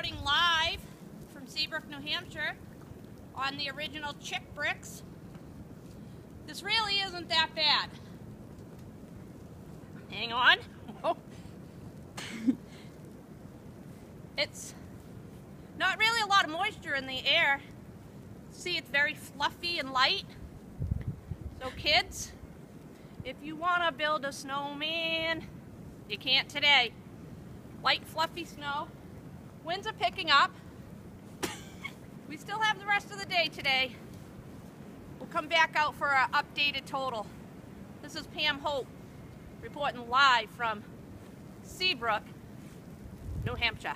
reporting live from Seabrook, New Hampshire on the original Chick bricks. This really isn't that bad. Hang on. It's not really a lot of moisture in the air. See, it's very fluffy and light. So kids, if you want to build a snowman, you can't today. Light, fluffy snow. Winds are picking up. We still have the rest of the day today. We'll come back out for an updated total. This is Pam Hope reporting live from Seabrook, New Hampshire.